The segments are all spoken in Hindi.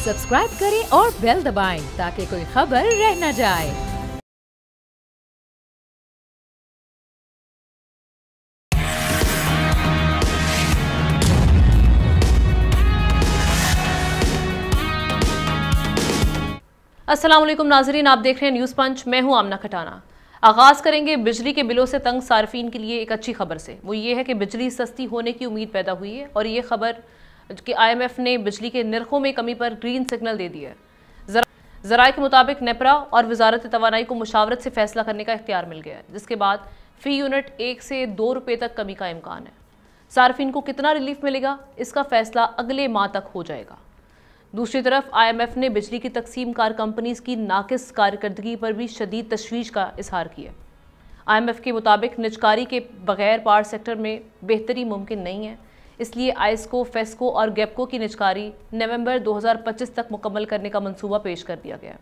सब्सक्राइब करें और बेल दबाएं ताकि कोई खबर रह न जाए। अस्सलाम वालेकुम नाजरीन, आप देख रहे हैं न्यूज़ पंच। मैं हूं आमना खटाना। आगाज़ करेंगे बिजली के बिलों से तंग सार्फिन के लिए एक अच्छी खबर से। वो ये है कि बिजली सस्ती होने की उम्मीद पैदा हुई है और ये खबर कि IMF ने बिजली के नरखों में कमी पर ग्रीन सिग्नल दे दिया है। ज़राए के मुताबिक नेपरा और वजारत तवानाई को मुशावरत से फैसला करने का इख्तियार मिल गया है, जिसके बाद फ़ी यूनिट 1 से 2 रुपये तक कमी का इम्कान है। सार्फिन को कितना रिलीफ मिलेगा, इसका फैसला अगले माह तक हो जाएगा। दूसरी तरफ IMF ने बिजली की तकसीम कार कंपनीज की नाकिस कारकर्दगी पर भी शदीद तशवीश का इजहार किया। IMF के मुताबिक निजकारी के बगैर पावर सेक्टर में बेहतरी मुमकिन नहीं है, इसलिए आइस्को, फेस्को और गैपको की निजकारी नवंबर 2025 तक मुकम्मल करने का मंसूबा पेश कर दिया गया,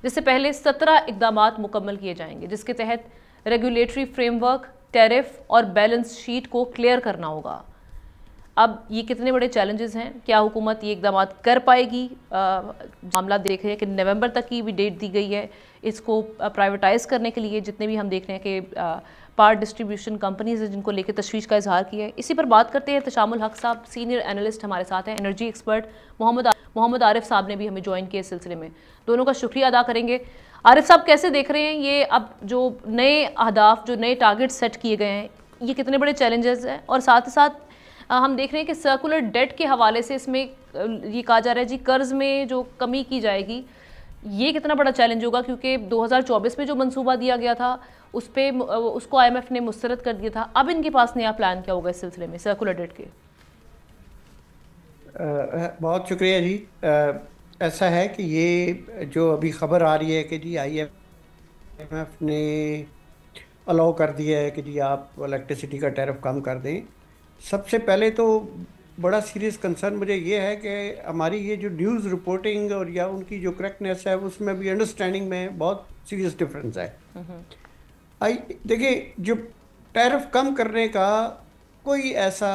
जिससे पहले 17 इकदामात मुकम्मल किए जाएंगे, जिसके तहत रेगुलेटरी फ्रेमवर्क, टैरिफ और बैलेंस शीट को क्लियर करना होगा। अब ये कितने बड़े चैलेंजेस हैं, क्या हुकूमत ये इकदाम कर पाएगी? मामला देख रहे हैं कि नवंबर तक की भी डेट दी गई है इसको प्राइवेटाइज़ करने के लिए। जितने भी हम देख रहे हैं कि पावर डिस्ट्रीब्यूशन कंपनीज हैं जिनको लेकर तशवीश का इजहार किया है। इसी पर बात करते हैं। तशामुल हक साहब सीनियर एनालिस्ट हमारे साथ हैं। एनर्जी एक्सपर्ट मोहम्मद आरिफ साहब ने भी हमें ज्वाइन किया इस सिलसिले में। दोनों का शुक्रिया अदा करेंगे। आरिफ साहब, कैसे देख रहे हैं ये अब जो नए अहदाफ, जो नए टारगेट सेट किए गए हैं, ये कितने बड़े चैलेंजेस हैं? और साथ ही साथ हम देख रहे हैं कि सर्कुलर डेट के हवाले से इसमें ये कहा जा रहा है जी कर्ज में जो कमी की जाएगी, ये कितना बड़ा चैलेंज होगा, क्योंकि 2024 में जो मंसूबा दिया गया था उस पे उसको IMF ने मुस्तरद कर दिया था। अब इनके पास नया प्लान क्या होगा इस सिलसिले में सर्कुलर डेट के? बहुत शुक्रिया जी। ऐसा है कि ये जो अभी ख़बर आ रही है कि जी IMF ने अलाउ कर दिया है कि जी आप इलेक्ट्रिसिटी का टैरिफ कम कर दें। सबसे पहले तो बड़ा सीरियस कंसर्न मुझे ये है कि हमारी ये जो न्यूज़ रिपोर्टिंग और या उनकी जो करेक्टनेस है उसमें भी अंडरस्टैंडिंग में बहुत सीरियस डिफरेंस है। देखिए, जो टैरिफ कम करने का कोई ऐसा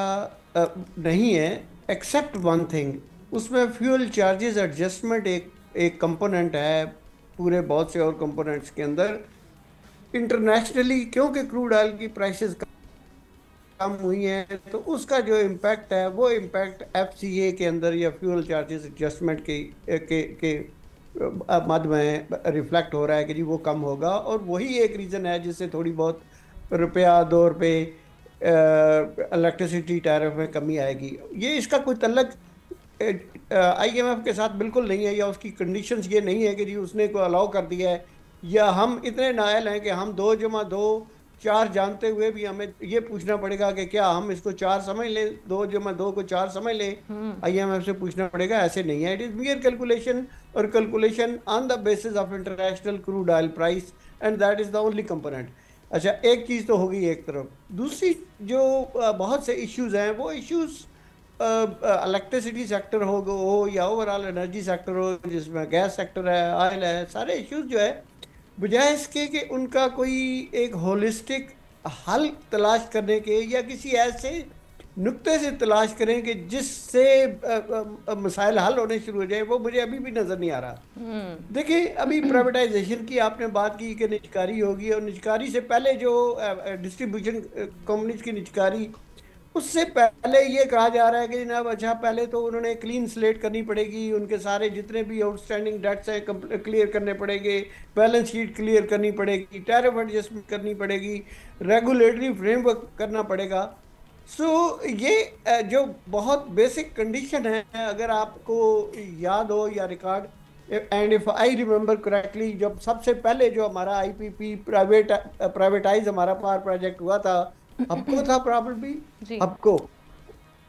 नहीं है, एक्सेप्ट वन थिंग, उसमें फ्यूल चार्जेस एडजस्टमेंट एक कंपोनेंट है पूरे बहुत से और कंपोनेंट्स के अंदर। इंटरनेशनली क्योंकि क्रूड ऑयल की प्राइसेस कम हुई हैं तो उसका जो इम्पैक्ट है वो इम्पैक्ट FCA के अंदर या फ्यूल चार्जेस एडजस्टमेंट के मद में रिफ्लेक्ट हो रहा है कि जी वो कम होगा, और वही एक रीज़न है जिससे थोड़ी बहुत ₹1-2 इलेक्ट्रिसिटी टैरिफ में कमी आएगी। ये इसका कोई तल्लक IMF के साथ बिल्कुल नहीं है, या उसकी कंडीशंस ये नहीं है कि जी उसने को अलाउ कर दिया है, या हम इतने नायल हैं कि हम 2+2 4 जानते हुए भी हमें ये पूछना पड़ेगा कि क्या हम इसको 4 समझ लें, 2+2 को 4 समझ लें। IMF से पूछना पड़ेगा, ऐसे नहीं है। इट इज़ मियर कैलकुलेशन, और calculation on the basis of international crude oil price, and that is the only component. अच्छा, एक चीज़ तो होगी एक तरफ। दूसरी जो बहुत से इश्यूज़ हैं, वो इश्यूज़ इलेक्ट्रिसिटी सेक्टर हो या ओवरऑल एनर्जी सेक्टर हो, जिसमें गैस सेक्टर है, ऑयल है, सारे इश्यूज़ जो है बजाय इसके कि उनका कोई एक होलिस्टिक हल तलाश करने के या किसी ऐसे नुक्ते से तलाश करें कि जिससे मसाइल हल होने शुरू हो जाए, वो मुझे अभी भी नज़र नहीं आ रहा। देखिए, अभी प्राइवेटाइजेशन की आपने बात की कि निजकारी होगी, और निजकारी से पहले जो डिस्ट्रीब्यूशन कंपनीज की निजकारी, उससे पहले ये कहा जा रहा है कि जनाब अच्छा पहले तो उन्होंने क्लीन स्लेट करनी पड़ेगी, उनके सारे जितने भी आउटस्टैंडिंग डेट्स हैं क्लियर करने पड़ेंगे, बैलेंस शीट क्लियर करनी पड़ेगी, टैरिफ एडजस्टमेंट करनी पड़ेगी, रेगुलेटरी फ्रेमवर्क करना पड़ेगा। ये जो बहुत बेसिक कंडीशन है, अगर आपको याद हो या record, and if I remember correctly, जब सबसे पहले जो हमारा IPP प्राइवेटाइज हमारा पावर प्रोजेक्ट हुआ था, हबको था प्रॉब्लम,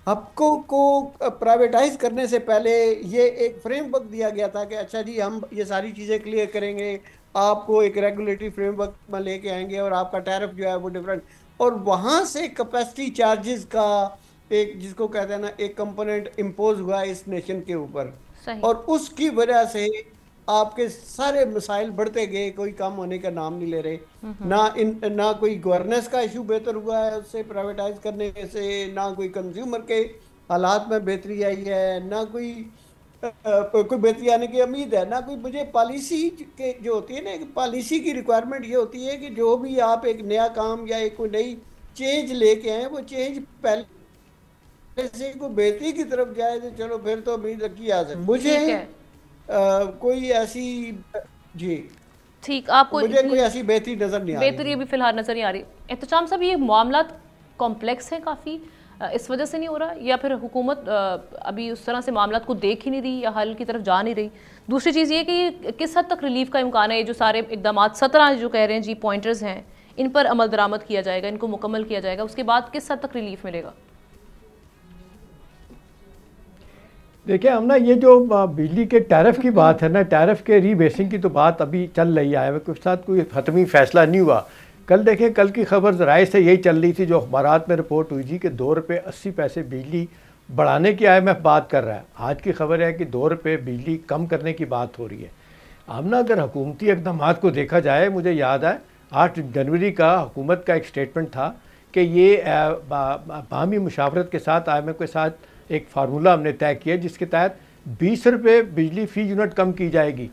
हबको को प्राइवेटाइज करने से पहले ये एक फ्रेमवर्क दिया गया था कि अच्छा जी हम ये सारी चीज़ें क्लियर करेंगे, आपको एक रेगुलेटरी फ्रेमवर्क में लेके आएंगे, और आपका टैरिफ जो है वो डिफरेंट, और वहाँ से कैपेसिटी चार्जेस का एक, जिसको कहते हैं ना, एक कंपोनेंट इम्पोज हुआ इस नेशन के ऊपर, और उसकी वजह से आपके सारे मसाइल बढ़ते गए, कोई कम होने का नाम नहीं ले रहे। ना कोई गवर्नेंस का इशू बेहतर हुआ है उससे प्राइवेटाइज करने से, ना कोई कंज्यूमर के हालात में बेहतरी आई है, ना कोई कोई बेहतरी आने की उम्मीद है ना कोई। मुझे पॉलिसी के जो होती है ना, पॉलिसी की रिक्वायरमेंट ये होती है कि जो भी आप एक नया काम या एक कोई नई चेंज लेके आए, वो चेंज पहले से कोई बेहतरी की तरफ जाए, तो चलो फिर तो उम्मीद रखी जा सकती। मुझे ठीक है, कोई ऐसी, जी, ठीक, आपको मुझे कोई ऐसी बेहतरी नजर नहीं आ बेहतरी रही। अभी फिलहाल नजर नहीं आ रही। एहतशाम साहब, ये मामला कॉम्प्लेक्स है काफ़ी, इस वजह से नहीं हो रहा, या फिर हुकूमत अभी उस तरह से मामला को देख ही नहीं रही या हल की तरफ जा नहीं रही? दूसरी चीज़ ये कि किस हद तक रिलीफ का इम्कान है? ये जो सारे इकदाम 17 जो कह रहे हैं जी पॉइंटर्स हैं, इन पर अमल दरामद किया जाएगा, इनको मुकम्मल किया जाएगा, उसके बाद किस हद तक रिलीफ मिलेगा? देखिए हम ना, ये जो बिजली के टैरिफ की बात है ना, टैरिफ के रीबेसिंग की तो बात अभी चल रही है, उसके साथ कोई हतमी फैसला नहीं हुआ। कल देखें, कल की खबर ज़राए से यही चल रही थी, जो अखबारात में रिपोर्ट हुई थी कि 2 रुपये 80 पैसे बिजली बढ़ाने की IMF बात कर रहा है। आज की खबर है कि 2 रुपये बिजली कम करने की बात हो रही है। हम ना, अगर हुकूमती इक़दामात को देखा जाए, मुझे याद है 8 जनवरी का हुकूमत का एक स्टेटमेंट था कि ये बाहमी मुशावरत के साथ IMF के साथ एक फार्मूला हमने तय किया जिसके तहत 20 रुपये बिजली फ़ी यूनिट कम की जाएगी।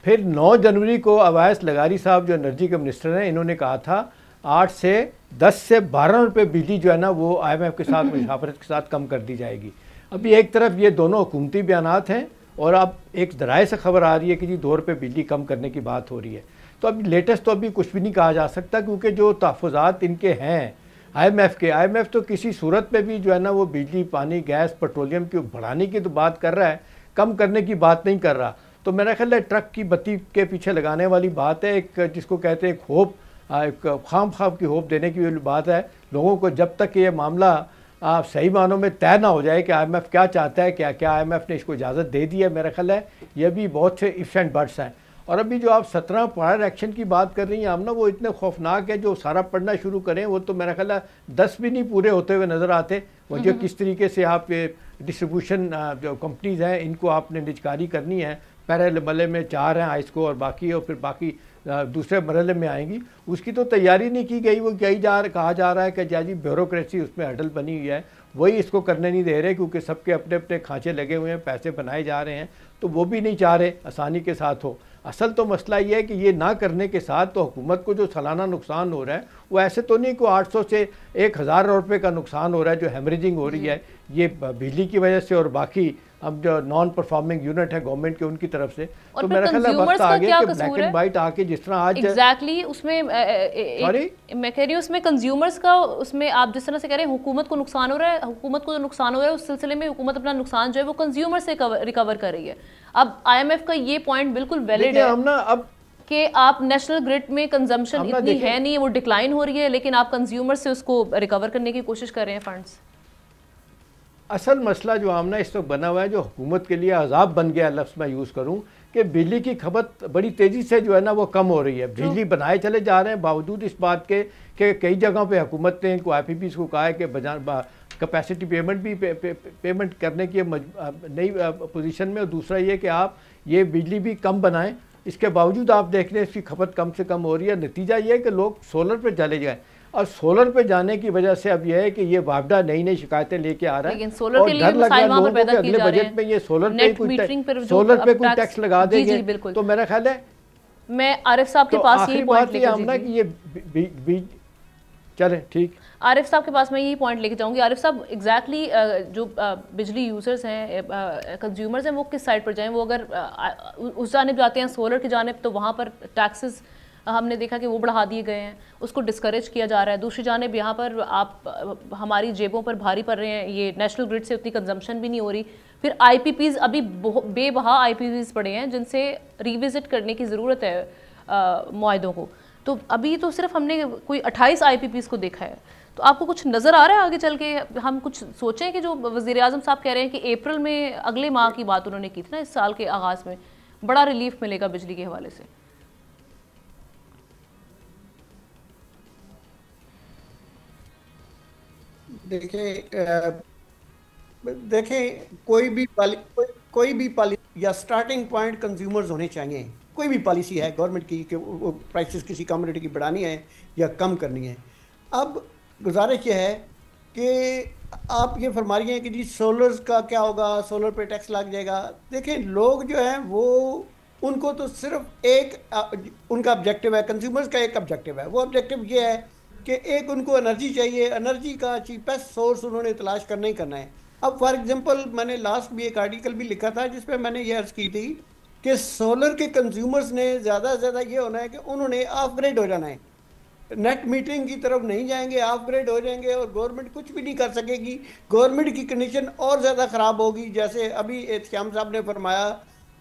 फिर 9 जनवरी को अवैस लगारी साहब जो एनर्जी के मिनिस्टर हैं, इन्होंने कहा था 10 से 12 रुपये बिजली जो है ना वो IMF के साथ मुशावरत के साथ कम कर दी जाएगी। अभी एक तरफ ये दोनों हुकूमती बयानात हैं और अब एक ज़राए से खबर आ रही है कि जी 2 रुपये बिजली कम करने की बात हो रही है। तो अभी लेटेस्ट तो अभी कुछ भी नहीं कहा जा सकता, क्योंकि जो तहफ़्फ़ुज़ात इनके हैं IMF तो किसी सूरत में भी जो है ना वो बिजली, पानी, गैस, पेट्रोलियम की बढ़ाने की तो बात कर रहा है, कम करने की बात नहीं कर रहा। तो मेरा ख्याल है ट्रक की बत्ती के पीछे लगाने वाली बात है, एक जिसको कहते हैं एक होप, एक खाम की होप देने की बात है लोगों को। जब तक ये मामला सही मानों में तय ना हो जाए कि IMF क्या चाहता है, क्या IMF ने इसको इजाज़त दे दी है, मेरा ख्याल है ये भी बहुत से इफ्स एंड बट्स हैं। और अभी जो आप 17 प्रायर एक्शन की बात कर रही हैं हम ना, वो इतने खौफनाक है, जो सारा पढ़ना शुरू करें वो तो मेरा ख्याल है 10 भी नहीं पूरे होते हुए नज़र आते। वो जो किस तरीके से आप डिस्ट्रीब्यूशन जो कंपनीज़ हैं इनको आपने निजकारी करनी है, पहले मरहले में 4 हैं आइसको और बाकी, और फिर बाकी दूसरे मरहले में आएंगी, उसकी तो तैयारी नहीं की गई। वो कहा जा रहा है कि जी ब्यूरोक्रेसी उसमें हडल बनी हुई है, वही इसको करने नहीं दे रहे, क्योंकि सबके अपने अपने खांचे लगे हुए हैं, पैसे बनाए जा रहे हैं, तो वो भी नहीं चाह रहे आसानी के साथ हो। असल तो मसला ये है कि ये ना करने के साथ तो हुकूमत को जो सालाना नुकसान हो रहा है वो ऐसे तो नहीं को 800 से 1000 रुपये का नुकसान हो रहा है, जो हेमरेजिंग हो रही है ये बिजली की वजह से और बाकी अब जो नॉन परफॉर्मिंग यूनिट है गवर्नमेंट के उनकी तरफ से। तो मेरा ख्याल है वक्त आ गया कि ब्लैक एंड वाइट आके जिस तरह आज एग्जैक्टली उसमें मैं कह रही हूँ उसमें कंज्यूमर्स का, उसमें आप जिस तरह से कह रहे हैं हुकूमत को नुकसान हो रहा है, हुकूमत को जो नुकसान हो रहा है उस सिलसिले में हुकूमत अपना नुकसान जो है वो कंज्यूमर से रिकवर कर रही है। अब IMF का ये पॉइंट बिल्कुल वैलिड है हम ना अब कि आप नेशनल ग्रिड में कंजम्पशन इतनी है नहीं, वो डिक्लाइन हो रही है, लेकिन आप कंज्यूमर से उसको रिकवर करने की कोशिश कर रहे हैं फंड्स। असल मसला जो आमना इस वक्त बना हुआ है, जो हुकूमत के लिए अजाब बन गया लफ्ज़ मैं यूज़ करूँ, कि बिजली की खपत बड़ी तेज़ी से जो है ना वो कम हो रही है। बिजली बनाए चले जा रहे हैं, बावजूद इस बात के कि कई जगहों पे हुकूमत ने इनको IPPs को कहा है कि कैपेसिटी पेमेंट भी पेमेंट करने की नई पोजीशन में। और दूसरा ये कि आप ये बिजली भी कम बनाएं, इसके बावजूद आप देख रहे हैं इसकी खपत कम से कम हो रही है। नतीजा ये है कि लोग सोलर पर चले जाएँ, और सोलर पे जाने की वजह से अब यह है कि ये वापडा नई शिकायतें लेके आ रहा है, लेकिन सोलर के लिए मसाइल वहां पर पैदा किए जा रहे हैं। बजट में ये सोलर पे कोई टैक्स लगा देंगे, तो मेरा ख्याल है मैं आरिफ साहब के पास यही पॉइंट लेके जाऊंगी कि ये चले ठीक। आरिफ साहब के पास मैं यही पॉइंट लेके जाऊंगी। आरिफ साहब, एग्जैक्टली जो बिजली यूजर्स हैं, कंज्यूमर्स हैं, वो किस साइड पर जाएं? वो अगर उस जानिब जाते हैं सोलर की जानिब, तो वहाँ पर टैक्सेस हमने देखा कि वो बढ़ा दिए गए हैं, उसको डिस्करेज किया जा रहा है। दूसरी जानिब यहाँ पर आप हमारी जेबों पर भारी पड़ रहे हैं, ये नेशनल ग्रिड से उतनी कंजम्पशन भी नहीं हो रही। फिर IPPs अभी बेबहा IPPs पड़े हैं जिनसे रिविजिट करने की ज़रूरत है मुआहदों को। तो अभी तो सिर्फ हमने कोई 28 IPPs को देखा है, तो आपको कुछ नज़र आ रहा है आगे चल के? हम कुछ सोचें कि जो वज़ीर आज़म साहब कह रहे हैं कि अप्रैल में अगले माह की बात उन्होंने की थी ना, इस साल के आगाज़ में बड़ा रिलीफ मिलेगा बिजली के हवाले से। देखें कोई भी पॉलिसी या स्टार्टिंग पॉइंट कंज्यूमर्स होने चाहिए। कोई भी पॉलिसी है गवर्नमेंट की कि वो प्राइसेस किसी कम्युनिटी की बढ़ानी है या कम करनी है। अब गुजारिश यह है कि आप ये फरमा रही हैं कि जी सोलर का क्या होगा, सोलर पे टैक्स लग जाएगा। देखें, लोग जो हैं वो, उनको तो सिर्फ एक उनका ऑब्जेक्टिव है, कंज्यूमर्स का एक ऑब्जेक्टिव है। वो ऑब्जेक्टिव ये है कि एक उनको एनर्जी चाहिए, एनर्जी का चीपेस्ट सोर्स उन्होंने तलाश करना ही करना है। अब फॉर एग्जांपल मैंने लास्ट भी एक आर्टिकल भी लिखा था जिसमें मैंने ये अर्ज की थी कि सोलर के कंज्यूमर्स ने ज़्यादा से ज़्यादा ये होना है कि उन्होंने अपग्रेड हो जाना है, नेट मीटरिंग की तरफ नहीं जाएंगे, अपग्रेड हो जाएंगे और गवर्नमेंट कुछ भी नहीं कर सकेगी। गवर्नमेंट की कंडीशन और ज़्यादा ख़राब होगी। जैसे अभी एहतियाम साहब ने फरमाया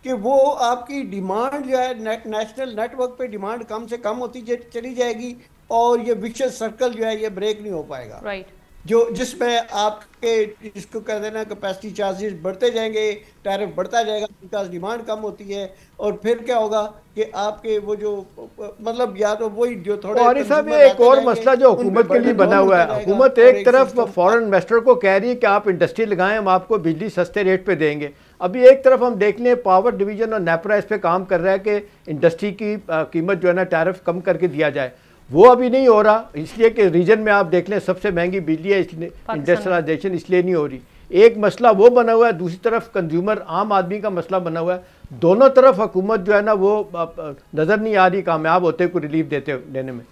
कि वो आपकी डिमांड जो है नेशनल नेटवर्क पे डिमांड कम से कम होती चली जाएगी और ये विशियस सर्कल जो है ये ब्रेक नहीं हो पाएगा। राइट। जो जिसमें आपके इसको कह देना कैपेसिटी चार्जेस बढ़ते जाएंगे, टैरिफ बढ़ता जाएगा बिकॉज डिमांड कम होती है। और फिर क्या होगा कि आपके वो जो मतलब या तो वही जो थोड़े और साहब ये एक और मसला जो हुकूमत के लिए बना हुआ है, हुकूमत एक तरफ फॉरेन इन्वेस्टर को कह रही है कि आप इंडस्ट्री लगाएं, हम आपको बिजली सस्ते रेट पे देंगे। अभी एक तरफ हम देख लें पावर डिवीजन और नेपरा इस पे काम कर रहा है कि इंडस्ट्री की कीमत जो है ना टैरिफ कम करके दिया जाए। वो अभी नहीं हो रहा, इसलिए कि रीजन में आप देख लें सबसे महंगी बिजली है, इसलिए इंडस्ट्रियलाइजेशन इसलिए नहीं हो रही। एक मसला वो बना हुआ है, दूसरी तरफ कंज्यूमर आम आदमी का मसला बना हुआ है। दोनों तरफ हुकूमत जो है ना वो नज़र नहीं आ रही कामयाब होते को रिलीफ देने में।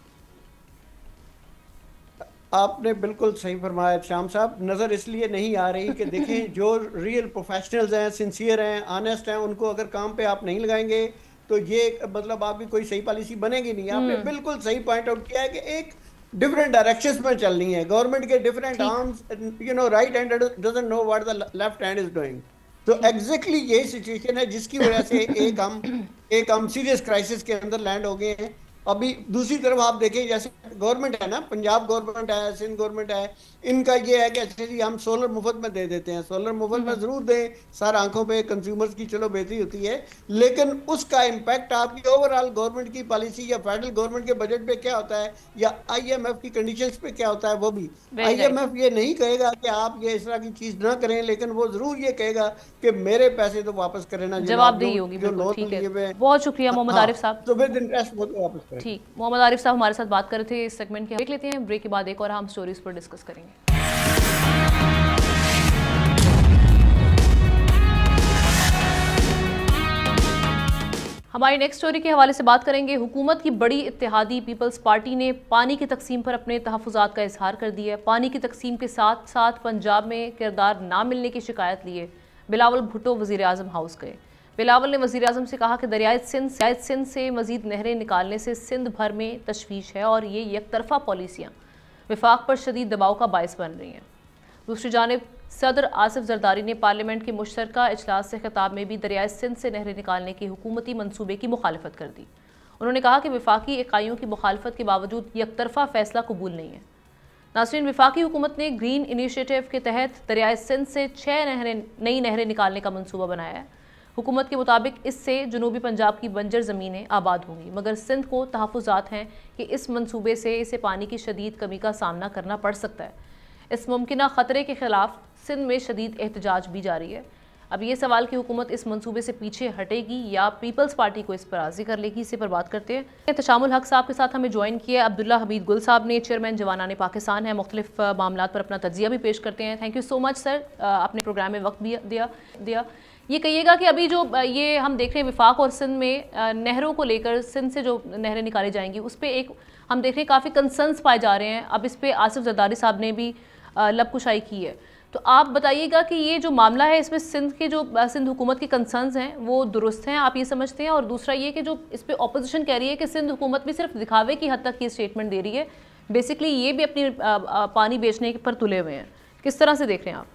आपने बिल्कुल सही फरमाया श्याम साहब, नज़र इसलिए नहीं आ रही कि देखें जो रियल प्रोफेशनल्स हैं, सिंसियर हैं, ऑनेस्ट हैं, उनको अगर काम पे आप नहीं लगाएंगे तो ये मतलब आपकी कोई सही पॉलिसी बनेगी नहीं। आपने बिल्कुल सही पॉइंट आउट किया है कि एक डिफरेंट डायरेक्शंस में चलनी है गवर्नमेंट के, different arms, you know, right hand doesn't know what the left hand is doing. तो एग्जैक्टली यही सिचुएशन है जिसकी वजह से एक हम सीरियस क्राइसिस के अंदर लैंड हो गए हैं। अभी दूसरी तरफ आप देखें, जैसे गवर्नमेंट है ना, पंजाब गवर्नमेंट है, सिंध गवर्नमेंट है, इनका ये है कि अच्छा जी हम सोलर मुफ्त में दे देते हैं। सोलर मुफ्त में जरूर दें, सर आंखों पे कंज्यूमर्स की चलो बेहतरी होती है, लेकिन उसका इम्पैक्ट आपकी ओवरऑल गवर्नमेंट की पॉलिसी या फेडरल गवर्नमेंट के बजट पे क्या होता है या IMF की कंडीशंस पे क्या होता है। वो भी IMF ये नहीं कहेगा कि आप ये इस तरह की चीज ना करें, लेकिन वो जरूर ये कहेगा कि मेरे पैसे तो वापस करें ना, जवाबदेही होगी। ठीक है, बहुत शुक्रिया मोहम्मद आरिफ साहब। तो विद इंटरेस्ट वो तो वापस करें। ठीक, मोहम्मद आरिफ साहब हमारे साथ बात कर रहे थे इस सेगमेंट के। देख लेते हैं ब्रेक के बाद एक और हम स्टोरीज पर डिस्कस करेंगे। हमारी नेक्स्ट स्टोरी के हवाले से बात करेंगे। हुकूमत की बड़ी इत्तेहादी पीपल्स पार्टी ने पानी की तकसीम पर अपने तहफ़्फ़ुज़ात का इजहार कर दिया है। पानी की तकसीम के साथ साथ पंजाब में किरदार ना मिलने की शिकायत लिए बिलावल भुट्टो वज़ीर आज़म हाउस गए। बिलावल ने वज़ीर आज़म से कहा कि दरियाए सिंध से मज़ीद नहरें निकालने से सिंध भर में तशवीश है और ये यकतरफ़ा पॉलिसियाँ वफाक पर शदीद दबाव का बायस बन रही हैं। दूसरी जानिब सदर आसिफ जरदारी ने पार्लियामेंट के मुश्तरका इजलास से खिताब में भी दरियाए सिंध से नहरें निकालने के हुकूमती मनसूबे की मुखालफत कर दी। उन्होंने कहा कि वफाकी इकाइयों की मुखालफत के बावजूद यकतरफ़ा फ़ैसला कबूल नहीं है। नाज़रीन, वफाकी हुकूमत ने ग्रीन इनिशिएटिव के तहत दरियाए सिंध से 6 नई नहरें निकालने का मनसूबा बनाया है। हुकूमत के मुताबिक इससे जनूबी पंजाब की बंजर ज़मीनें आबाद होंगी, मगर सिंध को तहफ़्फ़ुज़ात हैं कि इस मनसूबे से इसे पानी की शदीद कमी का सामना करना पड़ सकता है। इस मुमकिना ख़तरे के ख़िलाफ़ सिंध में शदीद एहतजाज भी जारी है। अब ये सवाल कि हुकूमत इस मंसूबे से पीछे हटेगी या पीपल्स पार्टी को इस पर राज़ी कर लेगी, इसी पर बात करते हैं। तशामुल हक साहब के साथ हमें ज्वाइन किया अब्दुल्ला हमीद गुल साहब ने, चेयरमैन जवानाने पाकिस्तान है, मुख्तलिफ मामलात पर अपना तजिया भी पेश करते हैं। Thank you so much sir, अपने प्रोग्राम में वक्त भी दिया। ये कहिएगा कि अभी जो ये हम देख रहे हैं वफाक और सिंध में नहरों को लेकर, सिंध से जो नहरें निकाली जाएंगी उस पर एक हम देख रहे हैं काफ़ी कंसर्न्स पाए जा रहे हैं। अब इस पर आसिफ जरदारी साहब ने भी लबकुशाई की है, तो आप बताइएगा कि ये जो मामला है इसमें सिंध हुकूमत के कंसर्न्स हैं वो दुरुस्त हैं, आप ये समझते हैं? और दूसरा ये कि जो इस पर अपोजिशन कह रही है कि सिंध हुकूमत भी सिर्फ दिखावे की हद तक की स्टेटमेंट दे रही है, बेसिकली ये भी अपनी पानी बेचने पर तुले हुए हैं, किस तरह से देख रहे हैं आप?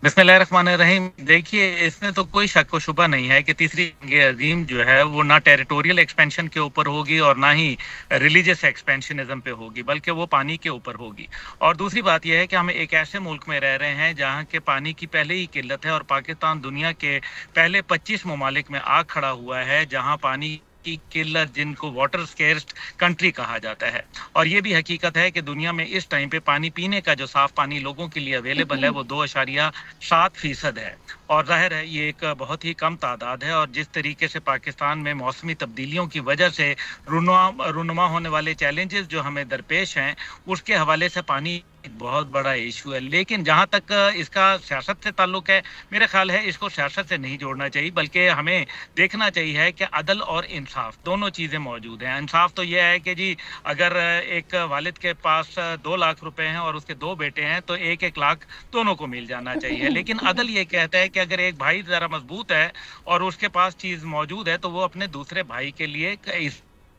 बिस्मिल्लाहिर्रहमानिर्रहीम। देखिए, इसमें तो कोई शक व शुबा नहीं है कि तीसरी जंग अजीम जो है वो ना टेरिटोरियल एक्सपेंशन के ऊपर होगी और ना ही रिलीजियस एक्सपेंशनिज्म पे होगी, बल्कि वो पानी के ऊपर होगी। और दूसरी बात यह है कि हम एक ऐसे मुल्क में रह रहे हैं जहाँ के पानी की पहले ही किल्लत है और पाकिस्तान दुनिया के पहले 25 ममालिक में आ खड़ा हुआ है जहाँ पानी की किल्लत, जिनको वाटर स्केर्स कंट्री कहा जाता है। और ये भी हकीकत है कि दुनिया में इस टाइम पे पानी पीने का जो साफ पानी लोगों के लिए अवेलेबल है वो 2.7% है। और जाहिर है ये एक बहुत ही कम तादाद है। और जिस तरीके से पाकिस्तान में मौसमी तब्दीलियों की वजह से रुनुमा होने वाले चैलेंजेस जो हमें दरपेश हैं, उसके हवाले से पानी एक बहुत बड़ा इशू है। लेकिन जहां तक इसका सियासत से ताल्लुक है, मेरे ख्याल है इसको सियासत से नहीं जोड़ना चाहिए, बल्कि हमें देखना चाहिए कि अदल और इंसाफ दोनों चीज़ें मौजूद हैं। इंसाफ तो यह है कि जी अगर एक वालिद के पास 2 लाख रुपए हैं और उसके 2 बेटे हैं तो 1-1 लाख दोनों को मिल जाना चाहिए। लेकिन अदल ये कहता है कि अगर एक भाई ज़रा मजबूत है और उसके पास चीज़ मौजूद है तो वो अपने दूसरे भाई के लिए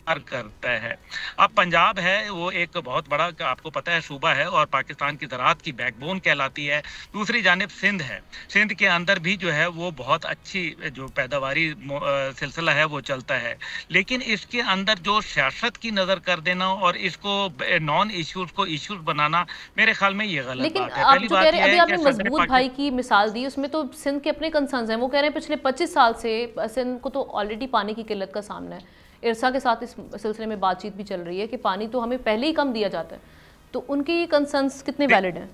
करता है। अब पंजाब है वो एक बहुत बड़ा, आपको पता है, सूबा है और पाकिस्तान की ज़राअत की बैकबोन कहलाती है। दूसरी जानिब सिंध है, सिंध के अंदर भी जो है वो बहुत अच्छी जो पैदावारी सिलसिला है वो चलता है। लेकिन इसके अंदर जो सियासत की नज़र कर देना और इसको नॉन इश्यूज को इश्यूज बनाना, मेरे ख्याल में ये गलत बात है। पहली बात अभी आपने मजबूत भाई की मिसाल दी, उसमें तो सिंध के अपने कंसर्न्स हैं। वो कह रहे हैं पिछले 25 साल से सिंध को तो ऑलरेडी पानी की किल्लत का सामना है। इरसा के साथ इस सिलसिले में बातचीत भी चल रही है कि पानी तो हमें पहले ही कम दिया जाता है। तो उनकी कंसर्न्स कितने वैलिड हैं?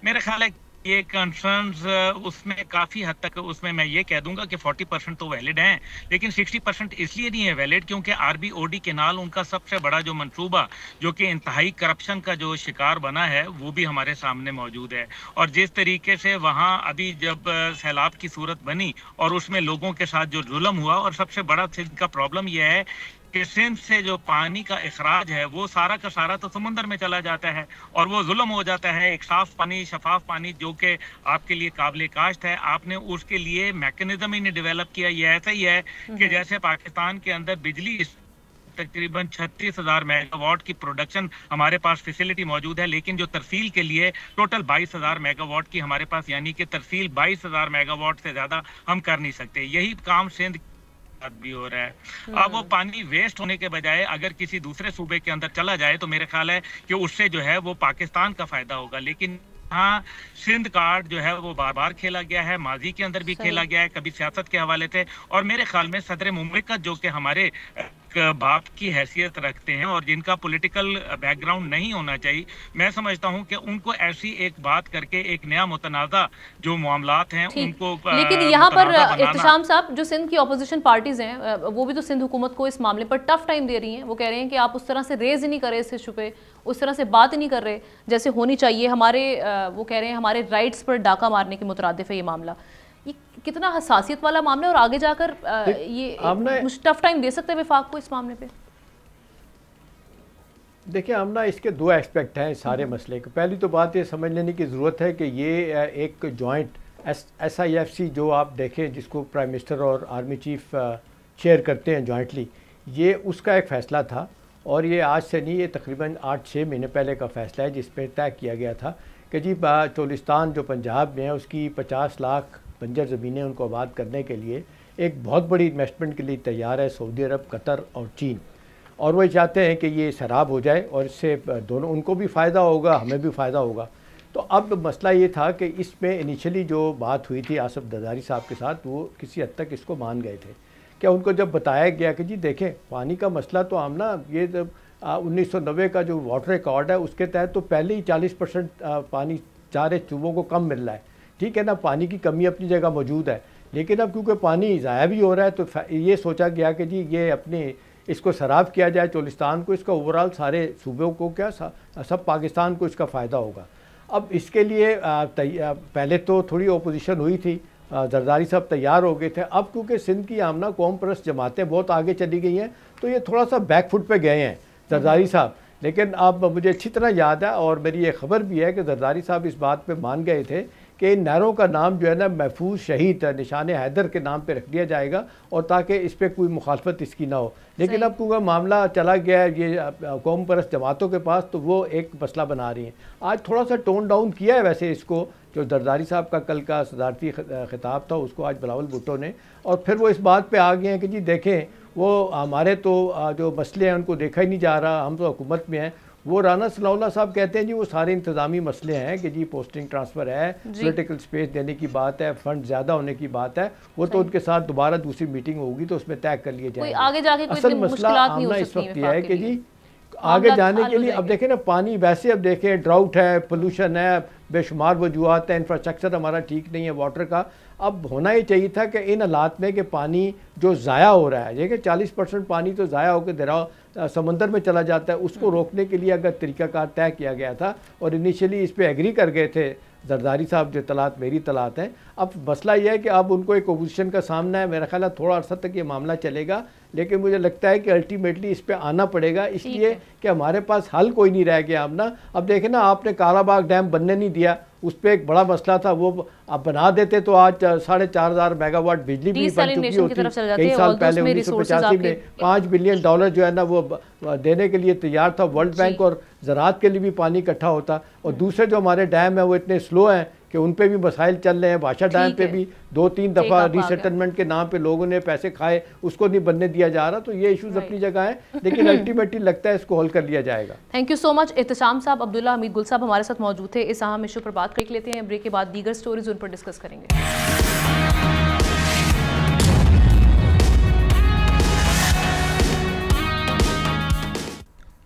मेरे ख्याल है ये कंसर्न्स उसमें काफ़ी हद तक, उसमें मैं ये कह दूंगा कि 40% तो वैलिड हैं, लेकिन 60% इसलिए नहीं है वैलिड क्योंकि RBOD केनाल उनका सबसे बड़ा जो मंसूबा, जो कि इंतहाई करप्शन का जो शिकार बना है, वो भी हमारे सामने मौजूद है। और जिस तरीके से वहाँ अभी जब सैलाब की सूरत बनी और उसमें लोगों के साथ जो जुल्म हुआ, और सबसे बड़ा का प्रॉब्लम यह है कि सिंध से जो पानी का इखराज है वो सारा का सारा तो समुंदर में चला जाता है और वो जुल्म हो जाता है। एक साफ पानी, शफाफ पानी जो कि आपके लिए काबिल काश्त है, आपने उसके लिए मैकेनिज्म ही नहीं डेवलप किया। ये ऐसा ही है कि जैसे पाकिस्तान के अंदर बिजली तकरीबन 36,000 मेगावाट की प्रोडक्शन हमारे पास फैसिलिटी मौजूद है, लेकिन जो तरसील के लिए टोटल 22,000 मेगावाट की हमारे पास, यानी कि तरसील 22,000 मेगावाट से ज्यादा हम कर नहीं सकते। यही काम सिंध भी हो रहा है। अब वो पानी वेस्ट होने के बजाय अगर किसी दूसरे सूबे के अंदर चला जाए तो मेरे ख्याल है कि उससे जो है वो पाकिस्तान का फायदा होगा। लेकिन हाँ, सिंध कार्ड जो है वो बार बार खेला गया है, माजी के अंदर भी खेला गया है, कभी सियासत के हवाले से। और मेरे ख्याल में सदर मुमलिकत जो कि हमारे बाप की हैसियत रखते हैं और जिनका पॉलिटिकल बैकग्राउंड नहीं होना चाहिए, मैं समझता हूं कि उनको ऐसी एक बात करके एक नया मुतनाज़ा जो मामलात हैं उनको, लेकिन यहाँ पर इख्तिशाम साहब, जो सिंध की अपोजिशन पार्टीज हैं वो भी तो सिंध हुकूमत को इस मामले पर टफ टाइम दे रही हैं। वो कह रहे हैं कि आप उस तरह से रेज ही नहीं कर रहे इस इशू पे, उस तरह से बात ही नहीं कर रहे जैसे होनी चाहिए। हमारे वो कह रहे हैं हमारे राइट्स पर डाका मारने के मुतरादिफ है ये मामला। ये कितना हसासियत वाला मामला है और आगे जाकर ये टफ टाइम दे सकते हैं वफाक को इस मामले पे। देखिए आमना, इसके 2 एस्पेक्ट हैं सारे मसले के। पहली तो बात ये समझ लेने की ज़रूरत है कि ये एक जॉइंट SIFC जो आप देखें, जिसको प्राइम मिनिस्टर और आर्मी चीफ शेयर करते हैं जॉइंटली, ये उसका एक फ़ैसला था। और ये आज से नहीं, ये तकरीबन 8-6 महीने पहले का फ़ैसला है जिसमें तय किया गया था कि जी चोलिस्तान जो पंजाब में है उसकी 50 लाख बंजर ज़मीनें उनको आबाद करने के लिए एक बहुत बड़ी इन्वेस्टमेंट के लिए तैयार है सऊदी अरब, कतर और चीन। और वो चाहते हैं कि ये सैराब हो जाए और इससे दोनों, उनको भी फ़ायदा होगा, हमें भी फ़ायदा होगा। तो अब मसला ये था कि इसमें इनिशियली जो बात हुई थी आसिफ जरदारी साहब के साथ, वो किसी हद तक इसको मान गए थे। क्या उनको जब बताया गया कि जी देखें पानी का मसला तो हम ना, ये जब 1990 का जो वाटर रिकॉर्ड है उसके तहत तो पहले ही 40% पानी 4 सूबों को कम मिल रहा है। ठीक है ना, पानी की कमी अपनी जगह मौजूद है, लेकिन अब क्योंकि पानी ज़ाया भी हो रहा है तो ये सोचा गया कि जी ये अपने इसको सराब किया जाए चोलिस्तान को, इसका ओवरऑल सारे सूबों को, क्या सब पाकिस्तान को इसका फ़ायदा होगा। अब इसके लिए पहले तो थोड़ी अपोजिशन हुई थी, जरदारी साहब तैयार हो गए थे। अब क्योंकि सिंध की आमना कौम परस्त जमातें बहुत आगे चली गई हैं तो ये थोड़ा सा बैकफुट पे गए हैं जरदारी साहब। लेकिन अब मुझे अच्छी तरह याद है और मेरी ये खबर भी है कि जरदारी साहब इस बात पे मान गए थे कि इन नहरों का नाम जो है ना महफूज शहीद निशान हैदर के नाम पे रख दिया जाएगा और ताकि इस पर कोई मुखालफत इसकी ना हो। लेकिन अब क्योंकि मामला चला गया है ये कौम परस्त जमातों के पास तो वो एक मसला बना रही हैं। आज थोड़ा सा टोन डाउन किया है वैसे इसको, जो जरदारी साहब का कल का सदारती खिताब था उसको आज बिलावल भुट्टो ने, और फिर वो इस बात पे आ गए हैं कि जी देखें वो हमारे तो जो मसले हैं उनको देखा ही नहीं जा रहा, हम तो हुकूमत में हैं। वो राना सलाउल्लाह साहब कहते हैं जी वो सारे इंतज़ामी मसले हैं कि जी पोस्टिंग ट्रांसफ़र है, पॉलिटिकल स्पेस देने की बात है, फंड ज़्यादा होने की बात है, वो तो उनके साथ दोबारा दूसरी मीटिंग होगी तो उसमें तय कर लिए जाएंगे। आगे जाके कोई असल मसला आमना इस वक्त यह है कि जी आगे जाने के लिए अब देखें ना, पानी वैसे अब देखें ड्राउट है, पोल्यूशन है, बेशुमार वजूहत हैं, इंफ्रास्ट्रक्चर हमारा ठीक नहीं है वाटर का। अब होना ही चाहिए था कि इन हालात में कि पानी जो ज़ाया हो रहा है, ये कि 40% पानी तो ज़ाया होकर दरिया समंदर में चला जाता है, उसको रोकने के लिए अगर तरीक़ाकार तय किया गया था और इनिशियली इस पर एग्री कर गए थे जरदारी साहब जो तलात मेरी तलात हैं। अब मसला यह है कि अब उनको एक अपोजिशन का सामना है, मेरा ख्याल है थोड़ा अर्सा तक ये मामला चलेगा, लेकिन मुझे लगता है कि अल्टीमेटली इस पे आना पड़ेगा, इसलिए कि हमारे पास हल कोई नहीं रह गया। अब देखें ना, आपने कालाबाग डैम बनने नहीं दिया, उस पर एक बड़ा मसला था, वो आप बना देते तो आज 4,500 मेगावाट बिजली भी बन चुकी होती। कई साल पहले 1985 में $5 बिलियन जो है ना वो देने के लिए तैयार था वर्ल्ड बैंक, और ज़राअत के लिए भी पानी इकट्ठा होता। और दूसरे जो हमारे डैम है वो इतने स्लो हैं कि उन पे भी मसाइल चल रहे हैं। बादशाह डैम पे भी 2-3 दफ़ा रीसेटलमेंट के नाम पे लोगों ने पैसे खाए, उसको नहीं बनने दिया जा रहा। तो ये इश्यूज अपनी जगह है, लेकिन अल्टीमेटली लगता है इसको हल कर लिया जाएगा। Thank you so much Ehtesham साहब। अब्दुल्ला हमीद गुल साहब हमारे साथ मौजूद थे। इस अहम इशू पर बात कर लेते हैं, ब्रेक के बाद दीगर स्टोरीज उन पर डिस्कस करेंगे।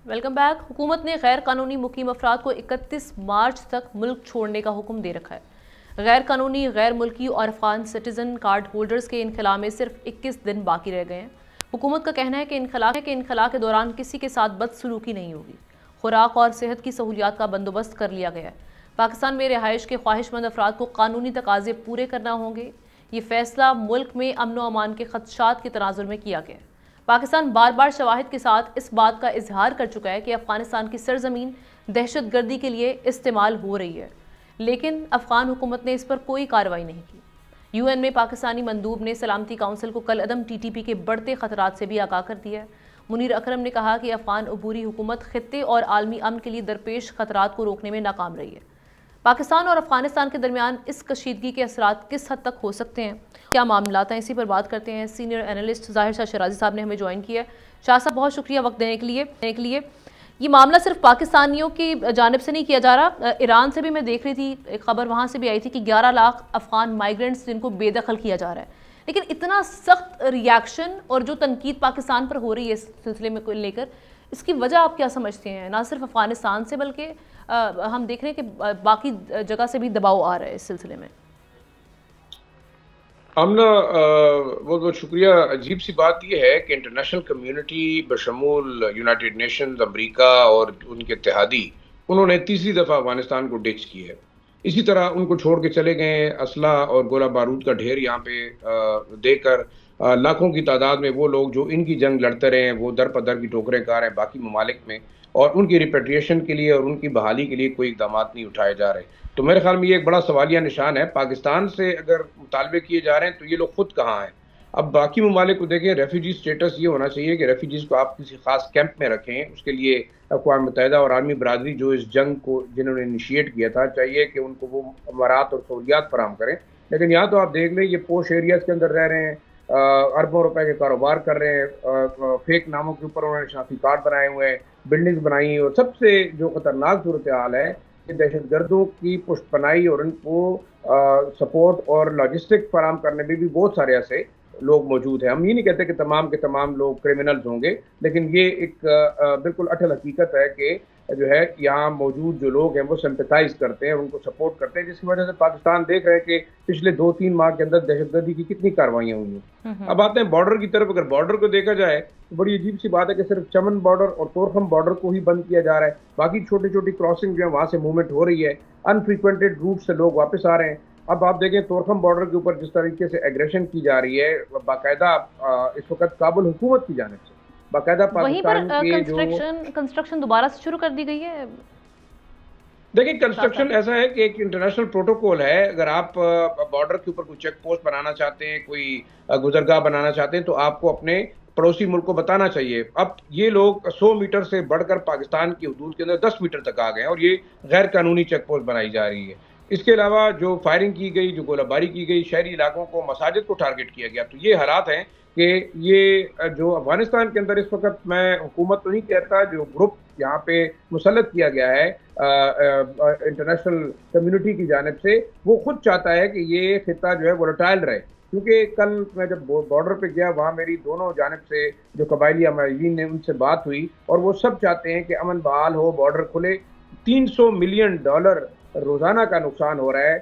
Welcome back. हुकूमत ने गैर कानूनी मुकीम अफराद को 31 मार्च तक मुल्क छोड़ने का हुक्म दे रखा है। गैर कानूनी, गैर मुल्की और अफगान सिटीजन कार्ड होल्डर्स के इनखला में सिर्फ 21 दिन बाकी रह गए हैं। हुकूमत का कहना है कि इनखला के दौरान किसी के साथ बदसलूकी नहीं होगी। खुराक और सेहत की सहूलियात का बंदोबस्त कर लिया गया है। पाकिस्तान में रिहाइश के ख्वाहिशमंद अफराद को कानूनी तकाजे पूरे करना होंगे। ये फैसला मुल्क में अमन व अमान के खदशात के तनाजुर में किया गया। पाकिस्तान बार बार शवाहिद के साथ इस बात का इजहार कर चुका है कि अफगानिस्तान की सरजमीन दहशतगर्दी के लिए इस्तेमाल हो रही है, लेकिन अफगान हुकूमत ने इस पर कोई कार्रवाई नहीं की। यूएन में पाकिस्तानी मंदूब ने सलामती काउंसिल को कल अदम टीटीपी के बढ़ते खतरात से भी आगाह कर दिया है। मुनीर अकरम ने कहा कि अफगान अबूरी हुकूमत खित्ते और आलमी अमन के लिए दरपेश खतरात को रोकने में नाकाम रही है। पाकिस्तान और अफगानिस्तान के दरमियान इस कशीदगी के असरात किस हद तक हो सकते हैं, क्या मामलात हैं, इसी पर बात करते हैं। सीनियर एनालिस्ट ज़ाहिर शाह शराजी साहब ने हमें ज्वाइन किया है। शाह साहब बहुत शुक्रिया वक्त देने के लिए। ये मामला सिर्फ पाकिस्तानियों की जानिब से नहीं किया जा रहा, ईरान से भी मैं देख रही थी, एक खबर वहाँ से भी आई थी कि 11 लाख अफगान माइग्रेंट्स जिनको बेदखल किया जा रहा है। लेकिन इतना सख्त रिएक्शन और जो तनकीद पाकिस्तान पर हो रही है इस सिलसिले में लेकर, इसकी वजह आप क्या समझते हैं? ना सिर्फ अफगानिस्तान से बल्कि हम देख रहे हैं कि बाकी जगह से भी दबाव आ रहा है इस सिलसिले में। आमना, बहुत बहुत शुक्रिया। अजीब सी बात यह है कि इंटरनेशनल कम्युनिटी बशमूल यूनाइटेड नेशंस, अमेरिका और उनके इत्तेहादी, उन्होंने तीसरी दफ़ा अफगानिस्तान को डिच की है। इसी तरह उनको छोड़ के चले गए। असला और गोला बारूद का ढेर यहाँ पे देकर लाखों की तादाद में वो लोग जो इनकी जंग लड़ते रहे हैं वो दर पदर की ठोकरें खा रहे हैं बाकी ममालिक में, और उनकी रिपेट्रिएशन के लिए और उनकी बहाली के लिए कोई इक़दाम नहीं उठाए जा रहे। तो मेरे ख्याल में ये एक बड़ा सवालिया निशान है। पाकिस्तान से अगर मुतालबे किए जा रहे हैं तो ये लोग खुद कहाँ हैं? अब बाकी ममालिक को देखें, रेफ्यूजी स्टेटस ये होना चाहिए कि रेफ्यूजीज़ को आप किसी खास कैंप में रखें। उसके लिए अक़वाम मुत्तहिदा और आलमी बरादरी जो इस जंग को जिन्होंने इनिशिएट किया था, चाहिए कि उनको वो अमारात और सहूलियात फराहम करें। लेकिन यहाँ तो आप देख लें, ये पोश एरियाज़ के अंदर रह रहे हैं, अरबों रुपए के कारोबार कर रहे हैं, फेक नामों के ऊपर उन्होंने शनाख्ती कार्ड बनाए हुए हैं, बिल्डिंग्स बनाई, और सबसे जो ख़तरनाक सूरत हाल है कि दहशतगर्दों की पुष्टपनाही और उनको सपोर्ट और लॉजिस्टिक फराहम करने में भी बहुत सारे ऐसे लोग मौजूद हैं। हम ये नहीं कहते कि तमाम के तमाम लोग क्रिमिनल्स होंगे, लेकिन ये एक बिल्कुल अटल हकीकत है कि जो है यहाँ मौजूद जो लोग हैं वो सिंपैथाइज करते हैं और उनको सपोर्ट करते हैं, जिसकी वजह से पाकिस्तान देख रहे हैं कि पिछले 2-3 माह के अंदर दहशतगर्दी की कितनी कार्रवाइयाँ हुई हैं। अब आते हैं बॉर्डर की तरफ। अगर बॉर्डर को देखा जाए तो बड़ी अजीब सी बात है कि सिर्फ चमन बॉर्डर और तोरखम बॉर्डर को ही बंद किया जा रहा है। बाकी छोटी छोटी क्रॉसिंग जो है वहाँ से मूवमेंट हो रही है, अनफ्रीक्वेंटेड रूट से लोग वापस आ रहे हैं। अब आप देखें तोरखम बॉर्डर के ऊपर जिस तरीके से एग्रेशन की जा रही है, बाकायदा इस वक्त काबुल हुकूमत की जानिब से बाकायदा पाकिस्तान के कंस्ट्रक्शन दोबारा से शुरू कर दी गई है। देखिए, कंस्ट्रक्शन ऐसा है कि एक इंटरनेशनल प्रोटोकॉल है। अगर आप बॉर्डर के ऊपर कोई चेक पोस्ट बनाना चाहते हैं, कोई गुजरगाह बनाना चाहते हैं, तो आपको अपने पड़ोसी मुल्क को बताना चाहिए। अब ये लोग 100 मीटर से बढ़कर पाकिस्तान की हदूद के अंदर 10 मीटर तक आ गए हैं और ये गैर कानूनी चेक पोस्ट बनाई जा रही है। इसके अलावा जो फायरिंग की गई, जो गोलाबारी की गई, शहरी इलाकों को, मसाजिद को टारगेट किया गया। तो ये हालात हैं कि ये जो अफगानिस्तान के अंदर इस वक्त, मैं हुकूमत तो नहीं कहता, जो ग्रुप यहाँ पे मुसल्लत किया गया है इंटरनेशनल कम्युनिटी की जानिब से, वो खुद चाहता है कि ये खित्ता जो है वोलेटाइल रहे। क्योंकि कल मैं जब बॉर्डर पे गया, वहाँ मेरी दोनों जानिब से जो कबायली अमाजीन ने उनसे बात हुई और वो सब चाहते हैं कि अमन बहाल हो, बॉर्डर खुले। $300 मिलियन रोजाना का नुकसान हो रहा है।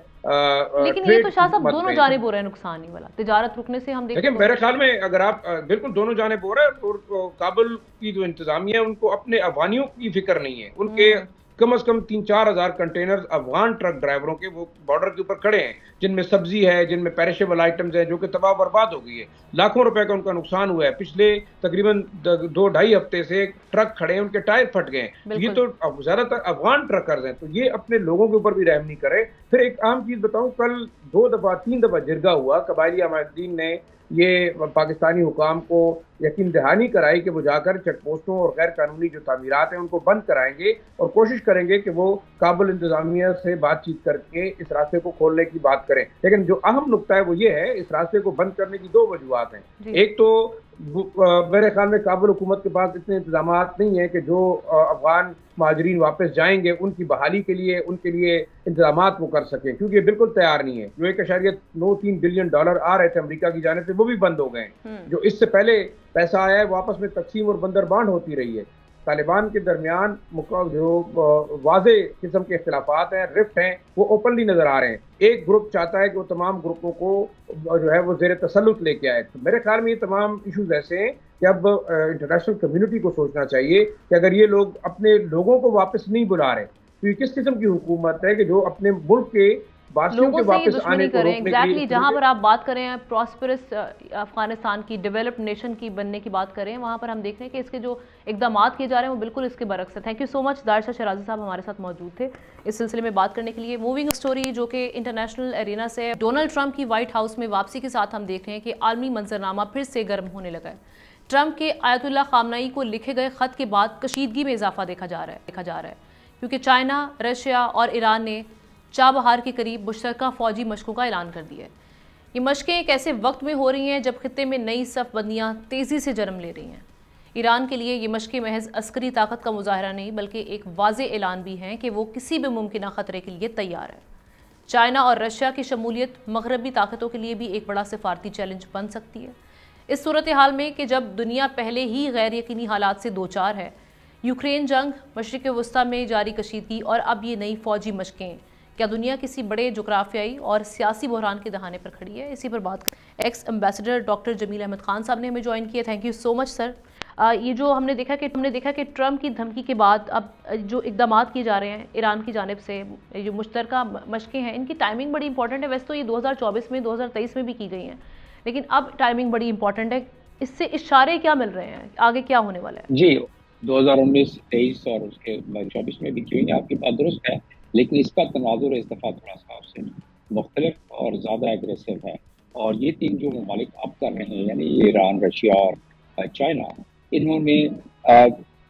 लेकिन ये तो शाह साहब दोनों जानिब हो रहा है नुकसान ही वाला, तिजारत रुकने से हम देखिए मेरे ख्याल में अगर आप बिल्कुल दोनों जानिब हो रहा है, और काबुल की जो इंतजामिया है उनको अपने अफगानियों की फिक्र नहीं है। उनके कम से कम 3-4 हज़ार कंटेनर अफगान ट्रक ड्राइवरों के वो बॉर्डर के ऊपर खड़े हैं, जिनमें सब्जी है, जिनमें पेरिशेबल आइटम्स हैं, जो कि तबाह बर्बाद हो गई है। लाखों रुपए का उनका नुकसान हुआ है। पिछले तकरीबन 2-2.5 हफ्ते से ट्रक खड़े हैं, उनके टायर फट गए हैं। ये तो ज्यादातर अफगान ट्रकर्स हैं, तो ये अपने लोगों के ऊपर भी रहम नहीं करे। फिर एक आम चीज बताऊं, कल 2-3 दफा जिरगा हुआ, कबायली हमायतदीन ने ये पाकिस्तानी हुकाम को यकीन दहानी कराई कि वो जाकर चेक पोस्टों और गैर कानूनी जो तामीरात हैं उनको बंद कराएंगे और कोशिश करेंगे कि वो काबुल इंतजामिया से बातचीत करके इस रास्ते को खोलने की बात करें। लेकिन जो अहम नुकता है वो ये है, इस रास्ते को बंद करने की 2 वजूहत हैं। एक तो मेरे ख्याल में काबुल हुकूमत के पास इतने इंतजाम नहीं है कि जो अफगान महाजरीन वापस जाएंगे उनकी बहाली के लिए उनके लिए इंतजाम वो कर सकें, क्योंकि बिल्कुल तैयार नहीं है। जो 1.93 बिलियन डॉलर आ रहे थे अमेरिका की जाने से, वो भी बंद हो गए। जो इससे पहले पैसा आया है वो आपस में तकसीम और बंदरबांट होती रही है। तालिबान के दरमियान जो वाज़े किस्म के इख्तिलाफात हैं, रिफ्ट हैं, वो ओपनली नजर आ रहे हैं। एक ग्रुप चाहता है कि वो तमाम ग्रुपों को जो है वो जेर तसल्लुत लेके आए। तो मेरे ख्याल में ये तमाम इशूज ऐसे हैं कि अब इंटरनेशनल कम्युनिटी को सोचना चाहिए कि अगर ये लोग अपने लोगों को वापस नहीं बुला रहे तो ये किस किस्म की हुकूमत है कि जो अपने मुल्क के लोगों से ही दुश्मनी करें। एग्जैक्टली जहां पर आप बात कर रहे हैं प्रॉस्परस अफगानिस्तान की, डेवलप्ड नेशन की बनने की बात कर रहे हैं, वहां पर हम देख रहे हैं कि इसके जो इकदाम किए जा रहे हैं वो बिल्कुल इसके बरक्स है। थैंक यू सो मच, दारशा शराजी साहब हमारे साथ मौजूद थे इस सिलसिले में बात करने के लिए। मूविंग स्टोरी जो कि इंटरनेशनल एरिना से डोनाल्ड ट्रंप की व्हाइट हाउस में वापसी के साथ हम देख रहे हैं कि आलमी मंजरनामा फिर से गर्म होने लगा है। ट्रंप के आयतुल्लाह खामनई को लिखे गए खत के बाद कशीदगी में इजाफा देखा जा रहा है क्योंकि चाइना, रशिया और ईरान ने चाबहार के करीब मुश्तरका फौजी मशकों का ऐलान कर दिया है। ये मशकें एक ऐसे वक्त में हो रही हैं जब खित्ते में नई सफ़बंदियाँ तेज़ी से जन्म ले रही हैं। ईरान के लिए ये मशकें महज अस्करी ताकत का मुजाहरा नहीं बल्कि एक वाज़े ऐलान भी हैं कि वो किसी भी मुमकिन ख़तरे के लिए तैयार है। चाइना और रशिया की शमूलियत मगरबी ताकतों के लिए भी एक बड़ा सिफारती चैलेंज बन सकती है। इस सूरत हाल में कि जब दुनिया पहले ही गैर यकीनी हालात से दो चार है, यूक्रेन जंग, मशरिक़ वस्ता में जारी कशीदगी और अब ये नई फ़ौजी मशकें, क्या दुनिया किसी बड़े जोग्राफियाई और सियासी बहरान के दहाने पर खड़ी है? इसी पर बात कर ex ambassador doctor Jamil Ahmad Khan sahab ने हमें ज्वाइन किया। Thank you so much sir. ये जो हमने देखा कि ट्रंप की धमकी के बाद अब जो इकदाम किए जा रहे हैं ईरान की जानिब से, जो मुश्तरका मशकें हैं, इनकी टाइमिंग बड़ी इंपॉर्टेंट है। वैसे तो ये 2024 में 2023 में भी की गई हैं, लेकिन अब टाइमिंग बड़ी इंपॉर्टेंट है। इससे इशारे क्या मिल रहे हैं, आगे क्या होने वाला है? जी, 2019-23 और उसके 24 में भी की हुई, आपकी बात दुरुस्त है, लेकिन इसका तनाजुर इस दफ़ा थोड़ा सा उससे मुख्तलिफ और ज़्यादा एग्रेसिव है। और ये 3 जो ममालिक अब कर रहे हैं, यानी ईरान, रशिया और चाइना, इन्होंने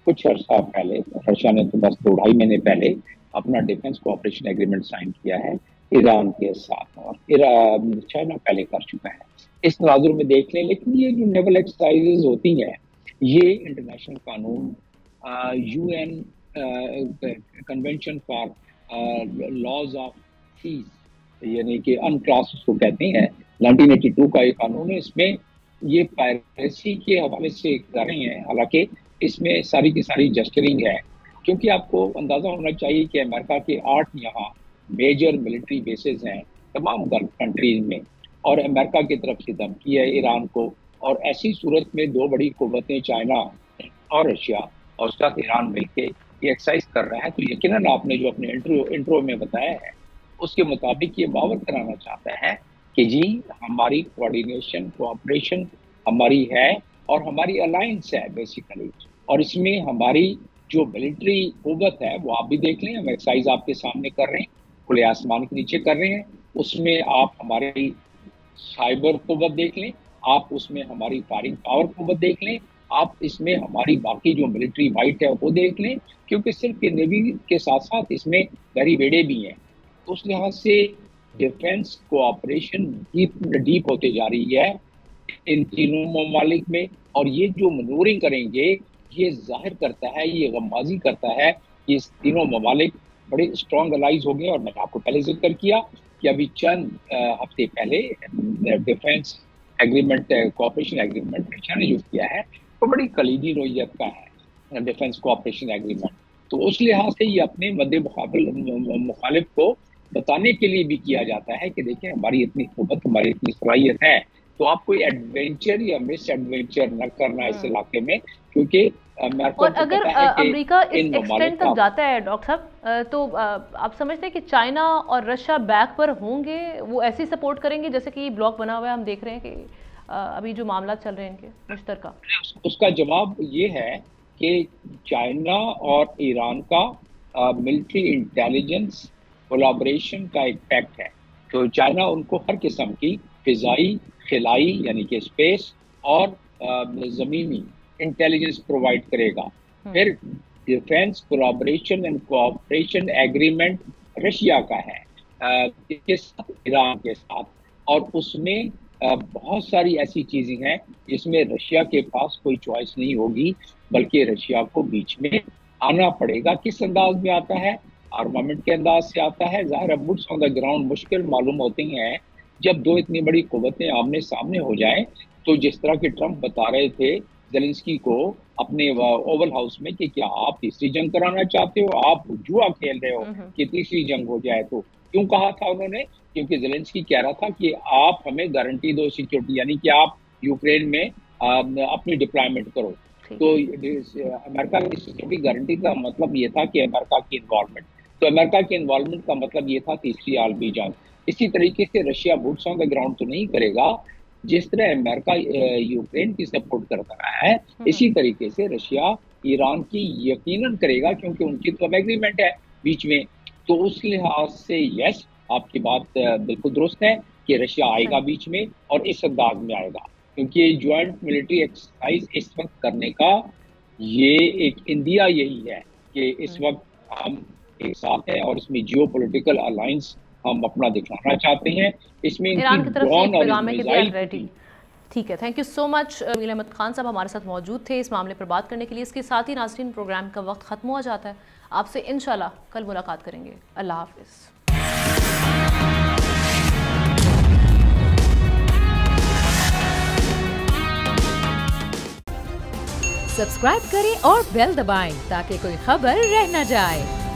कुछ अर्सा पहले, रशिया ने तो बस 2-2.5 महीने पहले अपना डिफेंस कोऑपरेशन एग्रीमेंट साइन किया है ईरान के साथ, और चाइना पहले कर चुका है। इस तनाजुर में देख लें। लेकिन ये जो नेवल एक्सरसाइजेज होती हैं, ये इंटरनेशनल कानून, UN convention for laws of peace, यानी कि अनक्लास उसको कहते हैं, 1982 का ये कानून है। इसमें ये पायरेसी के हवाले से कर रहे हैं, हालांकि इसमें सारी की सारी जस्टरिंग है, क्योंकि आपको अंदाज़ा होना चाहिए कि अमेरिका के 8 यहाँ मेजर मिलिट्री बेसेस हैं तमाम कंट्रीज में, और अमेरिका की तरफ से धमकी है ईरान को। और ऐसी सूरत में 2 बड़ी कुव्वतें चाइना और रशिया और उसके साथ ईरान मिलके ये एक्सरसाइज कर रहा है, तो यकीनन आपने जो अपने इंट्रो में बताया है उसके मुताबिक ये बावर कराना चाहता है कि जी हमारी कोऑर्डिनेशन, कोऑपरेशन हमारी है और हमारी अलायंस है बेसिकली, और इसमें हमारी जो मिलिट्री कुव्वत है वो आप भी देख लें, हम एक्सरसाइज आपके सामने कर रहे हैं, खुले आसमान के नीचे कर रहे हैं। उसमें आप हमारी साइबर कुव्वत देख लें, आप उसमें हमारी फायरिंग पावर कुव्वत देख लें, आप इसमें हमारी बाकी जो मिलिट्री माइट है वो देख लें, क्योंकि सिर्फ नेवी के साथ साथ इसमें गहरी बेड़े भी हैं। तो उस लिहाज से डिफेंस कोऑपरेशन डीप होते जा रही है इन तीनों ममालिक में, और ये जो मनूवरिंग करेंगे ये जाहिर करता है, ये गम्बाजी करता है कि इस तीनों ममालिक बड़े स्ट्रॉन्ग अलाइज हो गए। और मैंने आपको पहले जिक्र किया कि अभी चंद हफ्ते पहले defence agreement, cooperation agreement Russia ने जो किया है वो बड़ी कलीदी नोयत का है। डिफेंस कोऑपरेशन एग्रीमेंट तो उस लिहाज से ये अपने मद्दे मुखालिफ को बताने के लिए भी किया जाता है कि देखिए हमारी इतनी कुव्वत, हमारी इतनी सलाहियत है, तो आप कोई एडवेंचर या मिस एडवेंचर न करना इस इलाके में, क्योंकि और अगर अमेरिका इस एक्सटेंट तक जाता है डॉक्टर साहब, तो आप समझते हैं कि चाइना और रशिया बैक पर होंगे, वो ऐसी सपोर्ट करेंगे जैसे कि ब्लॉक बना हुआ है, हम देख रहे हैं कि अभी जो मामला चल रहे हैं इनके मुश्तरका? उसका जवाब ये है कि चाइना और ईरान का मिलिट्री इंटेलिजेंस कोलैबोरेशन का एक फैक्ट है। तो चाइना उनको हर किस्म की फिजाई, खिलाई यानी कि स्पेस और ज़मीनी इंटेलिजेंस प्रोवाइड करेगा। फिर defence collaboration and cooperation agreement Russia का है इसके साथ, ईरान के साथ, और उसमें बहुत सारी ऐसी चीजें हैं जिसमें रशिया के पास कोई चॉइस नहीं होगी, बल्कि रशिया को बीच में आना पड़ेगा। किस अंदाज में आता है? आर्मामेंट के अंदाज से आता है। ज़ाहिर है बुट्स ऑन द ग्राउंड मुश्किल मालूम होती हैं जब दो इतनी बड़ी कुव्वतें आमने सामने हो जाएं। तो जिस तरह के ट्रंप बता रहे थे ज़ेलेंस्की को अपने ओवल हाउस में कि क्या आप तीसरी जंग कराना चाहते हो, आप जुआ खेल रहे हो कि तीसरी जंग हो जाए। तो क्यों कहा था उन्होंने? क्योंकि ज़ेलेंस्की कह रहा था कि आप हमें गारंटी दो सिक्योरिटी, यानी कि आप यूक्रेन में अपनी डिप्लॉयमेंट करो। तो अमेरिका की सिक्योरिटी गारंटी का मतलब ये था कि अमेरिका की इन्वॉल्वमेंट, तो अमेरिका की इन्वॉल्वमेंट का मतलब ये था तीसरी आलमी जंग। इसी तरीके से Russia boots on the ground तो नहीं करेगा, जिस तरह अमेरिका यूक्रेन की सपोर्ट करता रहा है, इसी तरीके से रशिया ईरान की यकीनन करेगा, क्योंकि उनकी तो अब एग्रीमेंट है बीच में। तो उस लिहाज से यस, आपकी बात बिल्कुल दुरुस्त है कि रशिया आएगा बीच में और इस अंदाज में आएगा, क्योंकि ये ज्वाइंट मिलिट्री एक्सरसाइज इस वक्त करने का ये एक इंडिया यही है कि इस वक्त हम एक साथ हैं और इसमें जियो पोलिटिकल अलायंस हम अपना दिखाना चाहते हैं। इसमें ईरान की तरफ से एक पैगाम है कि दे आर रेडी। ठीक है, thank you so much. Jamil Ahmad Khan sahab हमारे साथ मौजूद थे इस मामले पर बात करने के लिए। इसके साथ ही नाज़रीन प्रोग्राम का वक्त खत्म हो जाता है। आपसे इंशाल्लाह कल मुलाकात करेंगे। अल्लाह हाफिज़। सब्सक्राइब करें और बेल दबाएं ताकि कोई खबर रह न जाए।